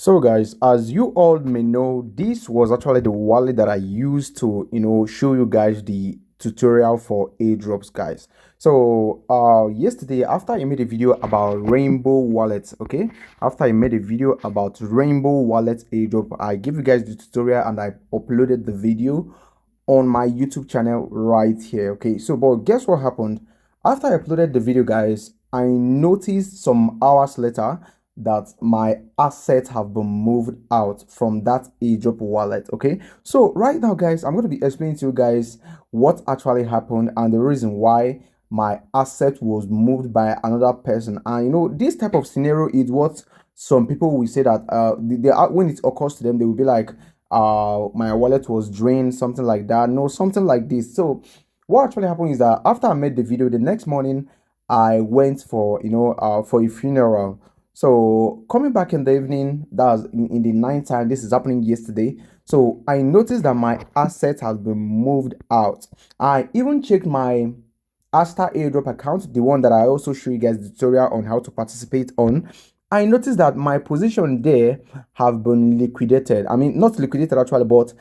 So guys, as you all may know, this was actually the wallet that I used to, show you guys the tutorial for airdrops, guys. So yesterday, after I made a video about Rainbow Wallet, okay, after I made a video about Rainbow Wallet airdrop, I gave you guys the tutorial and I uploaded the video on my YouTube channel right here. Okay, so but guess what happened? After I uploaded the video, guys, I noticed some hours later that my assets have been moved out from that airdrop wallet. Okay, so right now, guys, I'm going to be explaining to you guys what actually happened and the reason why my asset was moved by another person. And this type of scenario is what some people will say that when it occurs to them, they will be like, my wallet was drained, something like that. No, something like this. So what actually happened is that after I made the video, the next morning I went for for a funeral. So coming back in the evening, that's in the night time, this is happening yesterday. So I noticed that my asset has been moved out. I even checked my Asta airdrop account, the one that I also show you guys the tutorial on how to participate on. I noticed that my position there have been liquidated. I mean, not liquidated actually, but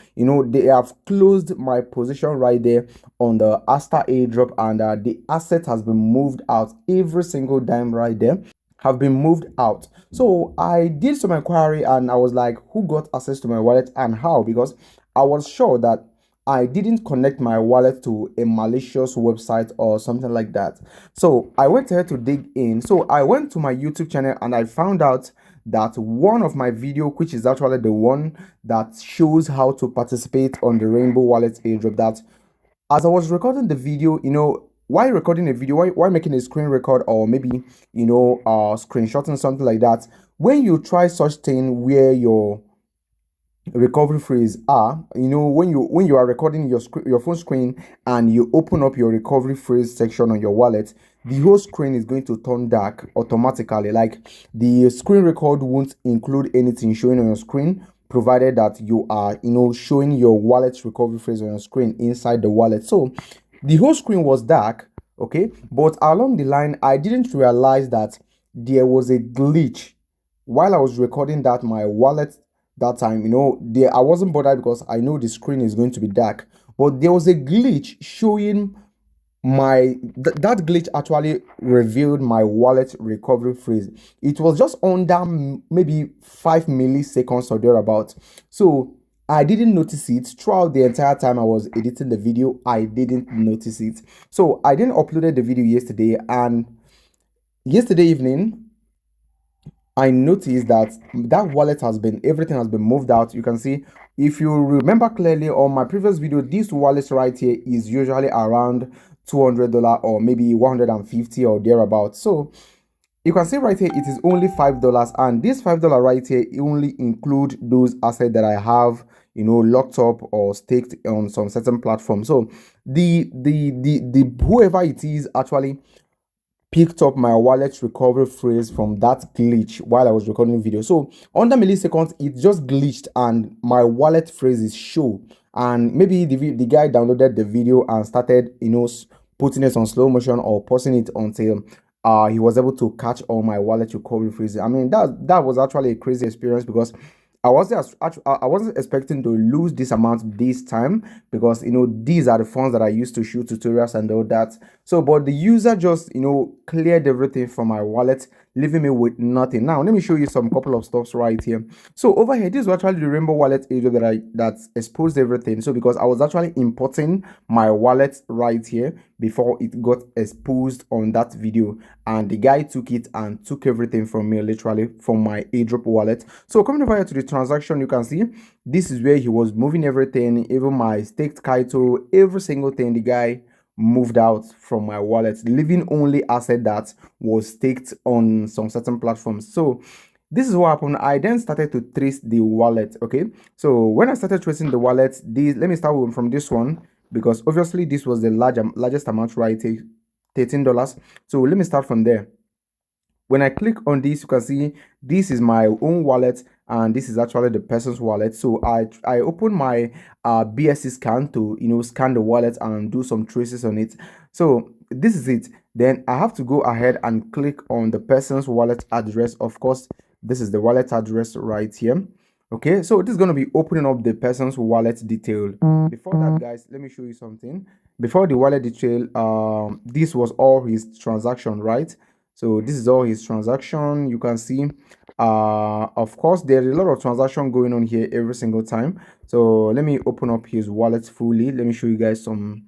they have closed my position right there on the Asta airdrop, and the asset has been moved out. Every single dime right there have been moved out. So I did some inquiry and I was like, who got access to my wallet and how? Because I was sure that I didn't connect my wallet to a malicious website or something like that. So I went ahead to dig in. So I went to my YouTube channel and I found out that one of my video, which is actually the one that shows how to participate on the Rainbow Wallet airdrop, that as I was recording the video, why recording a video, why making a screen record, or maybe screenshotting something like that, when you try such thing where your recovery phrase are, when you are recording your phone screen and you open up your recovery phrase section on your wallet, the whole screen is going to turn dark automatically. Like, the screen record won't include anything showing on your screen, provided that you are showing your wallet's recovery phrase on your screen inside the wallet. So the whole screen was dark, okay, but along the line I didn't realize that there was a glitch while I was recording that my wallet that time. I wasn't bothered because I know the screen is going to be dark, but there was a glitch showing that glitch actually revealed my wallet recovery phrase. It was just under maybe 5 milliseconds or thereabout. So I didn't notice it throughout the entire time I was editing the video. I didn't notice it. So I didn't uploaded the video yesterday, and yesterday evening I noticed that wallet everything has been moved out. You can see, if you remember clearly on my previous video, this wallet right here is usually around $200 or maybe 150 or thereabout. So you can see right here it is only $5, and this $5 right here only include those assets that I have locked up or staked on some certain platform. So the whoever it is actually picked up my wallet recovery phrase from that glitch while I was recording the video. So under milliseconds, it just glitched and my wallet phrase is show. And maybe the guy downloaded the video and started putting it on slow motion or pausing it until he was able to catch all my wallet recovery phrases. I mean, that was actually a crazy experience, because I wasn't expecting to lose this amount this time, because these are the funds that I used to shoot tutorials and all that. So but the user just cleared everything from my wallet, leaving me with nothing. Now let me show you some couple of stuffs right here. So over here, this was actually the Rainbow Wallet airdrop that exposed everything. So because I was actually importing my wallet right here before it got exposed on that video, and the guy took it and took everything from me, literally from my airdrop wallet. So coming over here to the transaction, you can see this is where he was moving everything, even my staked Kaito, every single thing the guy moved out from my wallet, leaving only asset that was staked on some certain platforms. So this is what happened. I then started to trace the wallet. Okay, so when I started tracing the wallet, let me start from this one, because obviously this was the largest amount right here, $13. So let me start from there. When I click on this, you can see this is my own wallet and this is actually the person's wallet. So I open my BSC scan to scan the wallet and do some traces on it. So this is it. Then I have to go ahead and click on the person's wallet address. Of course, This is the wallet address right here. Okay, so this is going to be opening up the person's wallet detail. Before that, guys, let me show you something. Before the wallet detail, this was all his transaction, right? So this is all his transaction. You can see, of course, there's a lot of transaction going on here every single time. So let me open up his wallet fully. Let me show you guys some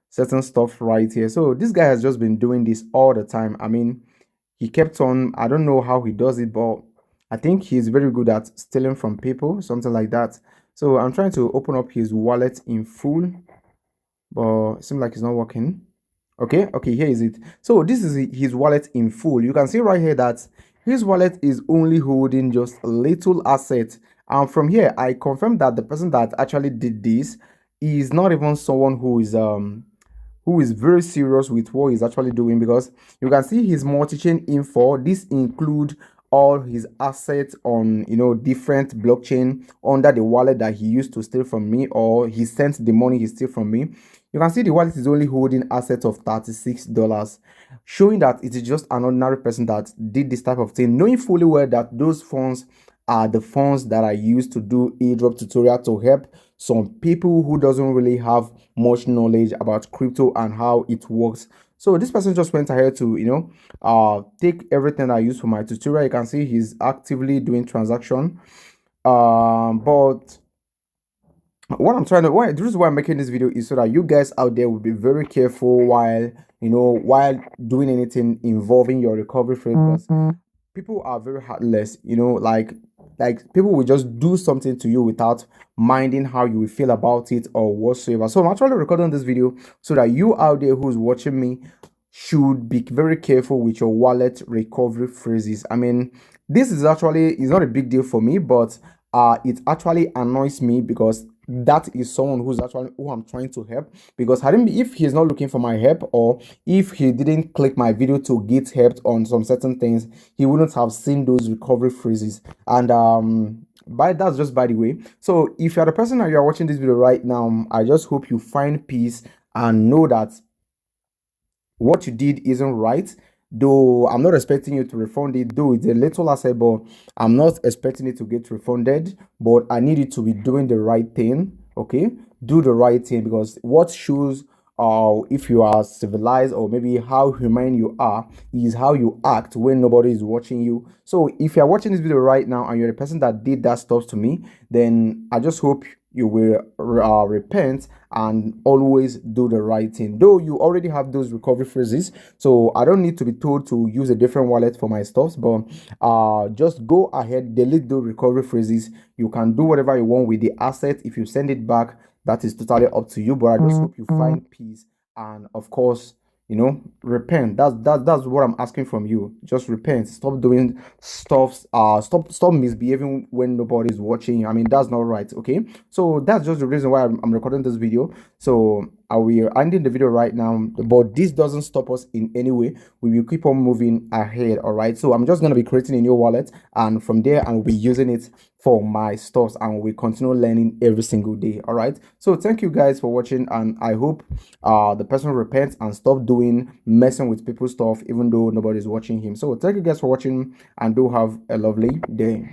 certain stuff right here. So this guy has just been doing this all the time. I mean, he kept on, I don't know how he does it, but I think he's very good at stealing from people, something like that. So I'm trying to open up his wallet in full, but it seems like it's not working. Okay, here is it. So this is his wallet in full. You can see right here that his wallet is only holding just a little asset. And from here, I confirm that the person that actually did this is not even someone who is very serious with what he's actually doing, because you can see his multi-chain info. This include all his assets on, you know, different blockchain under the wallet that he used to steal from me, or he sent the money he stole from me. You can see the wallet is only holding assets of $36, showing that it is just an ordinary person that did this type of thing, knowing fully well that those funds are the funds that I used to do airdrop tutorial to help some people who doesn't really have much knowledge about crypto and how it works. So this person just went ahead to, you know, take everything I use for my tutorial. You can see he's actively doing transaction. But what I'm trying to, why the reason why I'm making this video is so that you guys out there will be very careful while, you know, while doing anything involving your recovery phrase, because people are very heartless, you know, like people will just do something to you without minding how you will feel about it or whatsoever. So I'm actually recording this video so that you out there who's watching me should be very careful with your wallet recovery phrases. I mean, this is actually, it's not a big deal for me, but it actually annoys me, because that is someone who's actually who I'm trying to help. Because if he's not looking for my help, or if he didn't click my video to get helped on some certain things, he wouldn't have seen those recovery phrases. And that's just by the way. So if you're the person that you're watching this video right now, I just hope you find peace and know that what you did isn't right. Though I'm not expecting you to refund it, though it's a little asset, but I'm not expecting it to get refunded. But I need you to be doing the right thing. Okay, do the right thing, because what shows if you are civilized, or maybe how humane you are, is how you act when nobody is watching you. So if you're watching this video right now and you're the person that did that stuff to me, then I just hope you will repent and always do the right thing. Though you already have those recovery phrases, so I don't need to be told to use a different wallet for my stuffs, but just go ahead, delete those recovery phrases. You can do whatever you want with the asset. If you send it back, that is totally up to you, but I just hope you find peace, and of course, you know, repent. That's what I'm asking from you. Just repent. Stop doing stuff. Stop misbehaving when nobody's watching you. I mean, that's not right. Okay, so that's just the reason why I'm recording this video. So I will ending the video right now, but this doesn't stop us in any way. We will keep on moving ahead. All right, so I'm just going to be creating a new wallet, and from there I'll be using it for my stuffs, and we continue learning every single day. All right, so thank you guys for watching, and I hope the person repents and stop doing messing with people's stuff even though nobody's watching him. So thank you guys for watching, and do have a lovely day.